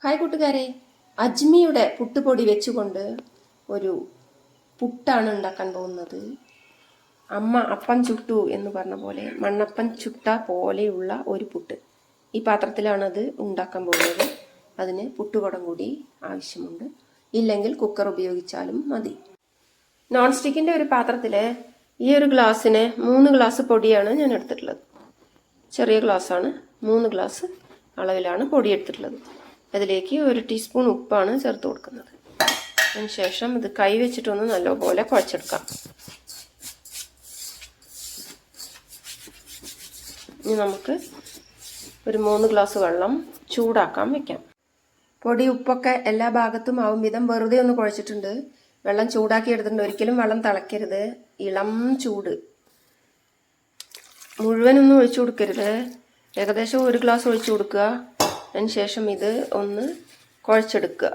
Hi കൂട്ടുകാരെ, അജ്മിയുടെ പുട്ടുപൊടി വെച്ചുകൊണ്ട് ഒരു പുട്ടാണ് ഉണ്ടാക്കാൻ പോകുന്നത്. അമ്മ അപ്പം ചുട്ടു എന്ന് പറഞ്ഞ പോലെ മണ്ണപ്പം ചുട്ട പോലെയുള്ള ഒരു പുട്ട് ഈ പാത്രത്തിലാണ് അത് ഉണ്ടാക്കാൻ പോകുന്നത്. അതിന് പുട്ടുകുടം കൂടി ആവശ്യമുണ്ട്, ഇല്ലെങ്കിൽ കുക്കർ ഉപയോഗിച്ചാലും മതി. നോൺ സ്റ്റിക്കിൻ്റെ ഒരു പാത്രത്തിൽ ഈ ഒരു ഗ്ലാസ്സിന് 3 ഗ്ലാസ് പൊടിയാണ് ഞാൻ എടുത്തിട്ടുള്ളത്. ചെറിയ ഗ്ലാസ്സാണ്, 3 ഗ്ലാസ് അളവിലാണ് പൊടി എടുത്തിട്ടുള്ളത്. അതിലേക്ക് 1 ടീസ്പൂൺ ഉപ്പാണ് ചേർത്ത് കൊടുക്കുന്നത്. അതിനുശേഷം ഇത് കൈ വെച്ചിട്ടൊന്ന് നല്ലപോലെ കുഴച്ചെടുക്കാം. ഇനി നമുക്ക് ഒരു 3 ഗ്ലാസ് വെള്ളം ചൂടാക്കാൻ വെക്കാം. പൊടി ഉപ്പൊക്കെ എല്ലാ ഭാഗത്തും ആവും വിധം വെറുതെ ഒന്ന് കുഴച്ചിട്ടുണ്ട്. വെള്ളം ചൂടാക്കി എടുത്തിട്ടുണ്ട്. ഒരിക്കലും വെള്ളം തിളക്കരുത്. ഇളം ചൂട്, മുഴുവനൊന്നും ഒഴിച്ചു കൊടുക്കരുത്. ഏകദേശം 1 ഗ്ലാസ് ഒഴിച്ചു കൊടുക്കുക. അതിനുശേഷം ഇത് ഒന്ന് കുഴച്ചെടുക്കുക.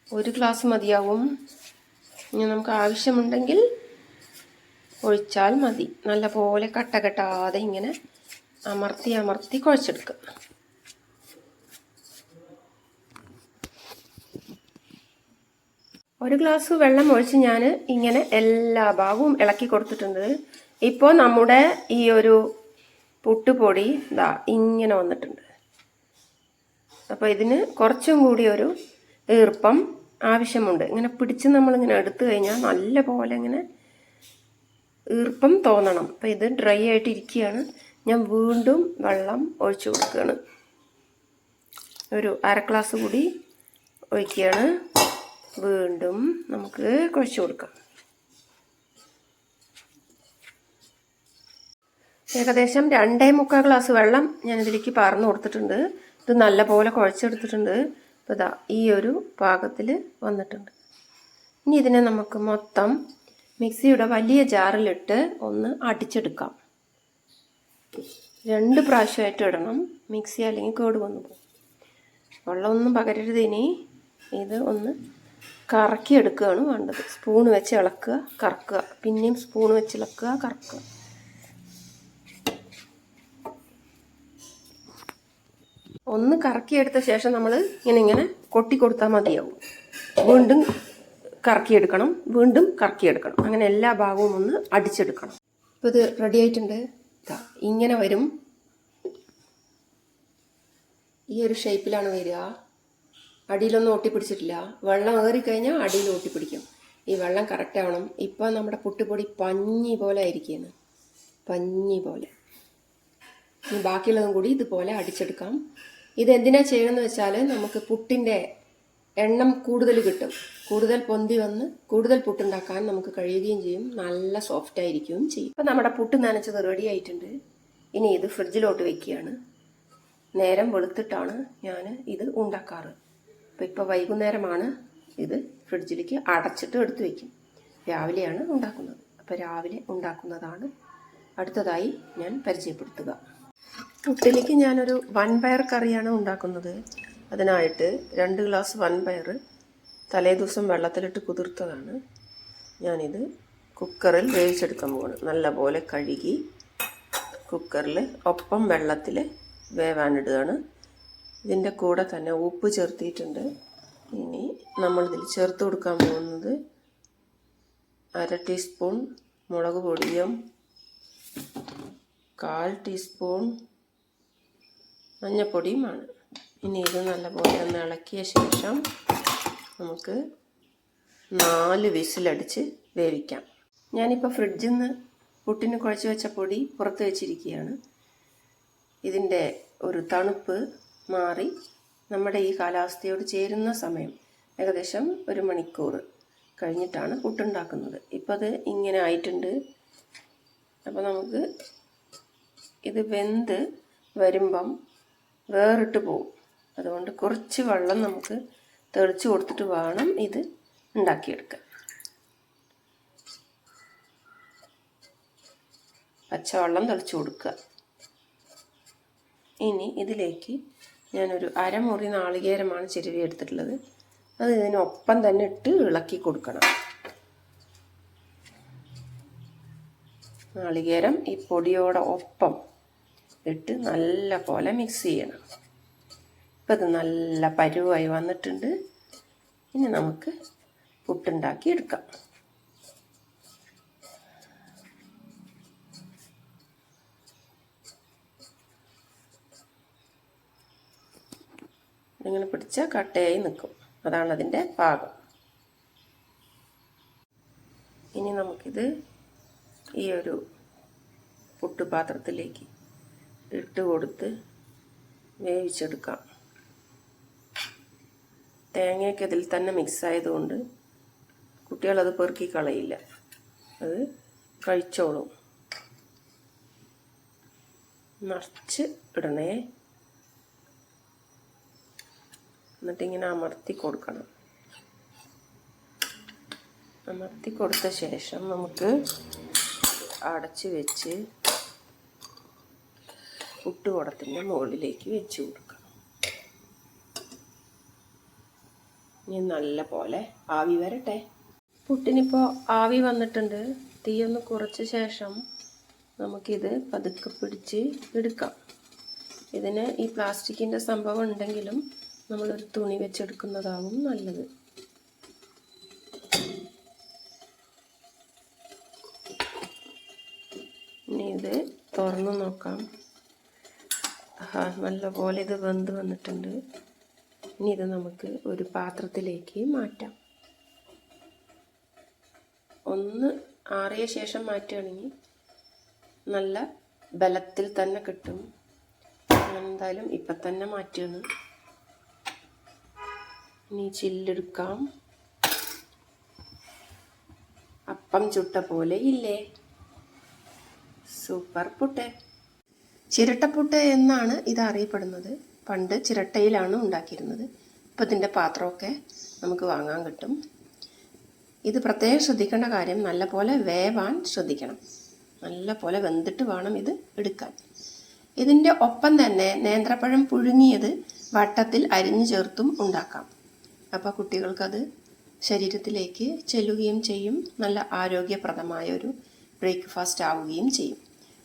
1 ഗ്ലാസ് മതിയാവും. ഇനി നമുക്ക് ആവശ്യമുണ്ടെങ്കിൽ ഒഴിച്ചാൽ മതി. നല്ലപോലെ കട്ട കെട്ടാതെ ഇങ്ങനെ അമർത്തി അമർത്തി കുഴച്ചെടുക്കുക. ഒരു ഗ്ലാസ് വെള്ളം ഒഴിച്ച് ഞാൻ ഇങ്ങനെ എല്ലാ ഭാഗവും ഇളക്കി കൊടുത്തിട്ടുണ്ട്. ഇപ്പോൾ നമ്മുടെ ഈ ഒരു പുട്ടുപൊടി ഇതാ ഇങ്ങനെ വന്നിട്ടുണ്ട്. അപ്പോൾ ഇതിന് കുറച്ചും കൂടി ഒരു ഈർപ്പം ആവശ്യമുണ്ട്. ഇങ്ങനെ പിടിച്ച് നമ്മളിങ്ങനെ എടുത്തു കഴിഞ്ഞാൽ നല്ല പോലെ ഇങ്ങനെ ഈർപ്പം തോന്നണം. അപ്പോൾ ഇത് ഡ്രൈ ആയിട്ട് ഇരിക്കുകയാണ്. ഞാൻ വീണ്ടും വെള്ളം ഒഴിച്ചു കൊടുക്കുകയാണ്. ഒരു 1/2 ഗ്ലാസ് കൂടി ഒഴിക്കുകയാണ്. വീണ്ടും നമുക്ക് കുഴച്ച് കൊടുക്കാം. ഏകദേശം 2.25 ഗ്ലാസ് വെള്ളം ഞാനിതിലേക്ക് പാർന്ന് കൊടുത്തിട്ടുണ്ട്. ഇത് നല്ലപോലെ കുഴച്ചെടുത്തിട്ടുണ്ട്. അപ്പോൾ ഇതാ ഈ ഒരു പാകത്തിൽ വന്നിട്ടുണ്ട്. ഇനി ഇതിനെ നമുക്ക് മൊത്തം മിക്സിയുടെ വലിയ ജാറിലിട്ട് ഒന്ന് അടിച്ചെടുക്കാം. 2 പ്രാവശ്യമായിട്ട് ഇടണം. മിക്സി അല്ലെങ്കിൽ കേട് വന്നു പോകും. വെള്ളമൊന്നും പകരരുത്. ഇനി ഇത് ഒന്ന് കറക്കിയെടുക്കുകയാണ് വേണ്ടത്. സ്പൂൺ വെച്ച് ഇളക്കുക, കറക്കുക, പിന്നെയും സ്പൂൺ വെച്ച് ഇളക്കുക, കറക്കുക. ഒന്ന് കറക്കിയെടുത്ത ശേഷം നമ്മൾ ഇങ്ങനെ കൊട്ടി കൊടുത്താൽ മതിയാവും. വീണ്ടും കറക്കിയെടുക്കണം, വീണ്ടും കറക്കിയെടുക്കണം. അങ്ങനെ എല്ലാ ഭാഗവും ഒന്ന് അടിച്ചെടുക്കണം. ഇപ്പോൾ ഇത് റെഡി ആയിട്ടുണ്ട്. ഇങ്ങനെ വരും. ഈ ഒരു ഷേപ്പിലാണ് വരിക. അടിയിലൊന്നും ഒട്ടിപ്പിടിച്ചിട്ടില്ല. വെള്ളം ഏറിക്കഴിഞ്ഞാൽ അടിയിൽ ഒട്ടിപ്പിടിക്കും. ഈ വെള്ളം കറക്റ്റ് ആവണം. ഇപ്പോൾ നമ്മുടെ പുട്ടുപൊടി പഞ്ഞി പോലെ ആയിരിക്കുകയാണ്, പഞ്ഞി പോലെ. ഇനി ബാക്കിയുള്ളതും കൂടി ഇതുപോലെ അടിച്ചെടുക്കാം. ഇതെന്തിനാ ചെയ്യണമെന്ന് വെച്ചാൽ നമുക്ക് പുട്ടിൻ്റെ എണ്ണം കൂടുതൽ കിട്ടും. കൂടുതൽ പൊന്തി വന്ന് കൂടുതൽ പുട്ടുണ്ടാക്കാൻ നമുക്ക് കഴിയുകയും ചെയ്യും. നല്ല സോഫ്റ്റ് ആയിരിക്കുകയും ചെയ്യും. അപ്പോൾ നമ്മുടെ പുട്ട് നനച്ചത് റെഡി ആയിട്ടുണ്ട്. ഇനി ഇത് ഫ്രിഡ്ജിലോട്ട് വെക്കുകയാണ്. നേരം വെളുത്തിട്ടാണ് ഞാൻ ഇത് ഉണ്ടാക്കാറ്. അപ്പോൾ ഇപ്പോൾ വൈകുന്നേരമാണ്. ഇത് ഫ്രിഡ്ജിലേക്ക് അടച്ചിട്ട് എടുത്ത് വയ്ക്കും. രാവിലെയാണ് ഉണ്ടാക്കുന്നത്. അപ്പോൾ രാവിലെ ഉണ്ടാക്കുന്നതാണ് അടുത്തതായി ഞാൻ പരിചയപ്പെടുത്തുക. പുട്ടിലേക്ക് ഞാനൊരു വൻപയർ കറിയാണ് ഉണ്ടാക്കുന്നത്. അതിനായിട്ട് 2 ഗ്ലാസ് വൻപയർ തലേദിവസം വെള്ളത്തിലിട്ട് കുതിർത്തതാണ്. ഞാനിത് കുക്കറിൽ വേവിച്ചെടുക്കാൻ പോവാണ്. നല്ലപോലെ കഴുകി കുക്കറിൽ ഒപ്പം വെള്ളത്തിൽ വേവാനിടുകയാണ്. ഇതിൻ്റെ കൂടെ തന്നെ ഉപ്പ് ചേർത്തിയിട്ടുണ്ട്. ഇനി നമ്മളിതിൽ ചേർത്ത് കൊടുക്കാൻ പോകുന്നത് 1/2 ടീസ്പൂൺ മുളക് പൊടിയും 1/4 ടീസ്പൂൺ മഞ്ഞൾപ്പൊടിയുമാണ്. ഇനി ഇത് നല്ലപോലെ ഒന്ന് ഇളക്കിയ ശേഷം നമുക്ക് 4 വിസിലടിച്ച് വേവിക്കാം. ഞാനിപ്പോൾ ഫ്രിഡ്ജിൽ നിന്ന് പുട്ടിന് കുഴച്ച് വെച്ച പൊടി പുറത്ത് വെച്ചിരിക്കുകയാണ്. ഇതിൻ്റെ ഒരു തണുപ്പ് മാറി നമ്മുടെ ഈ കാലാവസ്ഥയോട് ചേരുന്ന സമയം ഏകദേശം 1 മണിക്കൂർ കഴിഞ്ഞിട്ടാണ് പുട്ടുണ്ടാക്കുന്നത്. ഇപ്പോൾ അത് ഇങ്ങനെ ആയിട്ടുണ്ട്. അപ്പോൾ നമുക്ക് ഇത് വെന്ത് വരുമ്പം വേറിട്ട് പോകും. അതുകൊണ്ട് കുറച്ച് വെള്ളം നമുക്ക് തെളിച്ച് കൊടുത്തിട്ട് വേണം ഇത് ഉണ്ടാക്കിയെടുക്കാൻ. പച്ചവെള്ളം തെളിച്ച് കൊടുക്കുക. ഇനി ഇതിലേക്ക് ഞാനൊരു അരമുറി നാളികേരമാണ് ചിരവി എടുത്തിട്ടുള്ളത്. അത് ഇതിനൊപ്പം തന്നെ ഇട്ട് ഇളക്കി കൊടുക്കണം. നാളികേരം ഈ പൊടിയോടെ ഒപ്പം ഇട്ട് നല്ല പോലെ മിക്സ് ചെയ്യണം. ഇപ്പം ഇത് നല്ല പരുവായി വന്നിട്ടുണ്ട്. ഇനി നമുക്ക് പുട്ടുണ്ടാക്കി എടുക്കാം. ഇങ്ങനെ പിടിച്ചാൽ കട്ടയായി നിൽക്കും. അതാണ് അതിൻ്റെ പാകം. ഇനി നമുക്കിത് ഈ ഒരു പുട്ടുപാത്രത്തിലേക്ക് ഇട്ട് കൊടുത്ത് വേവിച്ചെടുക്കാം. തേങ്ങയൊക്കെ ഇതിൽ തന്നെ മിക്സ് ആയതുകൊണ്ട് കുട്ടികളത് പെറുക്കി കളയില്ല, അത് കഴിച്ചോളും. നിറച്ച് ഇടണേ. എന്നിട്ടിങ്ങനെ അമർത്തി കൊടുക്കണം. അമർത്തി കൊടുത്ത ശേഷം നമുക്ക് അടച്ച് വെച്ച് പുട്ടുകുടത്തിൻ്റെ മുകളിലേക്ക് വെച്ച് കൊടുക്കണം. ഇനി നല്ല പോലെ ആവി വരട്ടെ. പുട്ടിനിപ്പോൾ ആവി വന്നിട്ടുണ്ട്. തീയൊന്ന് കുറച്ച ശേഷം നമുക്കിത് പതുക്കെ പിടിച്ച് എടുക്കാം. ഇതിന് ഈ പ്ലാസ്റ്റിക്കിൻ്റെ സംഭവം ഉണ്ടെങ്കിലും നമ്മളൊരു തുണി വെച്ചെടുക്കുന്നതാവും നല്ലത്. ഇനി ഇത് തുറന്ന് നോക്കാം. നല്ലപോലെ ഇത് വെന്ത് വന്നിട്ടുണ്ട്. ഇനി ഇത് നമുക്ക് ഒരു പാത്രത്തിലേക്ക് മാറ്റാം. ഒന്ന് ആറിയ ശേഷം മാറ്റുകയാണെങ്കിൽ നല്ല ബലത്തിൽ തന്നെ കിട്ടും. എന്തായാലും ഇപ്പം തന്നെ മാറ്റുകയാണ്. ഇനി ചില്ലെടുക്കാം. അപ്പം ചുട്ട പോലെ ഇല്ലേ? സൂപ്പർ പുട്ട്. ചിരട്ടപ്പുട്ട് എന്നാണ് ഇത് അറിയപ്പെടുന്നത്. പണ്ട് ചിരട്ടയിലാണ് ഉണ്ടാക്കിയിരുന്നത്. ഇപ്പം ഇതിൻ്റെ പാത്രമൊക്കെ നമുക്ക് വാങ്ങാൻ കിട്ടും. ഇത് പ്രത്യേകം ശ്രദ്ധിക്കേണ്ട കാര്യം, നല്ല പോലെ വേവാൻ ശ്രദ്ധിക്കണം. നല്ല പോലെ വെന്തിട്ട് വേണം ഇത് എടുക്കാൻ. ഇതിൻ്റെ ഒപ്പം തന്നെ നേന്ത്രപ്പഴം പുഴുങ്ങിയത് വട്ടത്തിൽ അരിഞ്ഞു ചേർത്തും ഉണ്ടാക്കാം. അപ്പോൾ കുട്ടികൾക്കത് ശരീരത്തിലേക്ക് ചെല്ലുകയും ചെയ്യും. നല്ല ആരോഗ്യപ്രദമായ ഒരു ബ്രേക്ക്ഫാസ്റ്റ് ആവുകയും ചെയ്യും.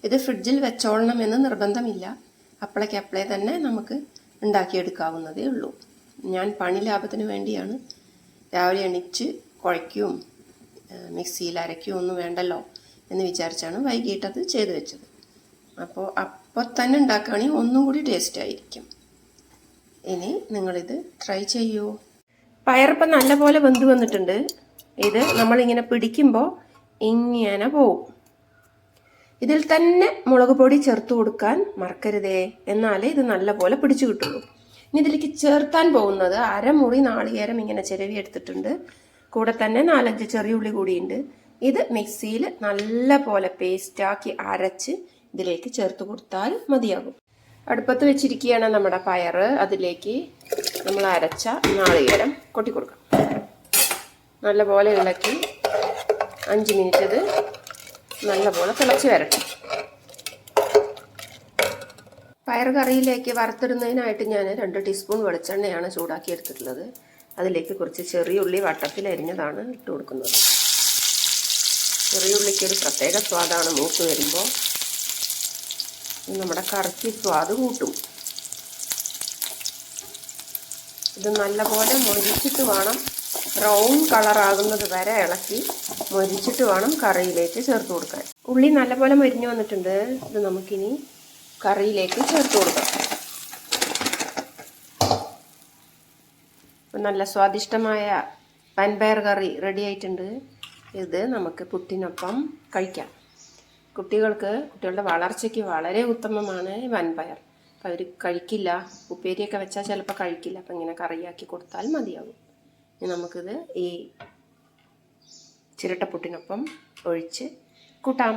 ഇത് ഫ്രിഡ്ജിൽ വെച്ചോളണം എന്ന് നിർബന്ധമില്ല. അപ്പളേ തന്നെ നമുക്ക് ഉണ്ടാക്കിയെടുക്കാവുന്നതേ ഉള്ളൂ. ഞാൻ പണി ലാഭത്തിന് വേണ്ടിയാണ് രാവിലെ എണീച്ച് കുഴയ്ക്കുകയും മിക്സിയിൽ അരയ്ക്കുകയും ഒന്നും വേണ്ടല്ലോ എന്ന് വിചാരിച്ചാണ് വൈകിട്ടത് ചെയ്തു വെച്ചത്. അപ്പോൾ തന്നെ ഉണ്ടാക്കുകയാണെങ്കിൽ ഒന്നും കൂടി ടേസ്റ്റ് ആയിരിക്കും. ഇനി നിങ്ങളിത് ട്രൈ ചെയ്യൂ. പയറിപ്പം നല്ലപോലെ വെന്ത് വന്നിട്ടുണ്ട്. ഇത് നമ്മളിങ്ങനെ പിടിക്കുമ്പോൾ ഇങ്ങനെ പോവും. ഇതിൽ തന്നെ മുളക് പൊടി ചേർത്ത് കൊടുക്കാൻ മറക്കരുതേ, എന്നാലേ ഇത് നല്ലപോലെ പിടിച്ചു കിട്ടുള്ളൂ. ഇനി ഇതിലേക്ക് ചേർത്താൻ പോകുന്നത് അരമുറി നാളികേരം ഇങ്ങനെ ചിരവി എടുത്തിട്ടുണ്ട്. കൂടെ തന്നെ 4-5 ചെറിയ ഉള്ളി കൂടിയുണ്ട്. ഇത് മിക്സിയിൽ നല്ല പോലെ പേസ്റ്റാക്കി അരച്ച് ഇതിലേക്ക് ചേർത്ത് കൊടുത്താൽ മതിയാകും. അടുപ്പത്ത് വെച്ചിരിക്കുകയാണ് നമ്മുടെ പയർ. അതിലേക്ക് നമ്മൾ അരച്ച നാളികേരം കൊട്ടിക്കൊടുക്കാം. നല്ലപോലെ ഇളക്കി 5 മിനിറ്റ് ഇത് നല്ലപോലെ തിളച്ച് വരട്ടെ. പയർ കറിയിലേക്ക് വറുത്തിടുന്നതിനായിട്ട് ഞാൻ 2 ടീസ്പൂൺ വെളിച്ചെണ്ണയാണ് ചൂടാക്കി എടുത്തിട്ടുള്ളത്. അതിലേക്ക് കുറച്ച് ചെറിയ ഉള്ളി വട്ടത്തിൽ അരിഞ്ഞതാണ് ഇട്ട് കൊടുക്കുന്നത്. ചെറിയ ഉള്ളിക്ക് ഒരു പ്രത്യേക സ്വാദാണ്. മൂത്ത് വരുമ്പോൾ നമ്മുടെ കറിക്ക് സ്വാദ് കൂട്ടും. ഇത് നല്ലപോലെ മൊരിച്ചിട്ട് വേണം, ബ്രൗൺ കളറാകുന്നത് വരെ ഇളക്കി മൊരിച്ചിട്ട് വേണം കറിയിലേക്ക് ചേർത്ത് കൊടുക്കാൻ. ഉള്ളി നല്ലപോലെ മൊരിഞ്ഞു വന്നിട്ടുണ്ട്. ഇത് നമുക്കിനി കറിയിലേക്ക് ചേർത്ത് കൊടുക്കാം. നല്ല സ്വാദിഷ്ടമായ വൻപയർ കറി റെഡി ആയിട്ടുണ്ട്. ഇത് നമുക്ക് പുട്ടിനൊപ്പം കഴിക്കാം. കുട്ടികളുടെ വളർച്ചയ്ക്ക് വളരെ ഉത്തമമാണ് വൻപയർ. അപ്പം അവർ കഴിക്കില്ല, ഉപ്പേരിയൊക്കെ വെച്ചാൽ ചിലപ്പോൾ കഴിക്കില്ല. അപ്പം ഇങ്ങനെ കറിയാക്കി കൊടുത്താൽ മതിയാകും. ഇനി നമുക്കിത് ഈ ചിരട്ടപ്പുട്ടിനൊപ്പം ഒഴിച്ച് കൂട്ടാം.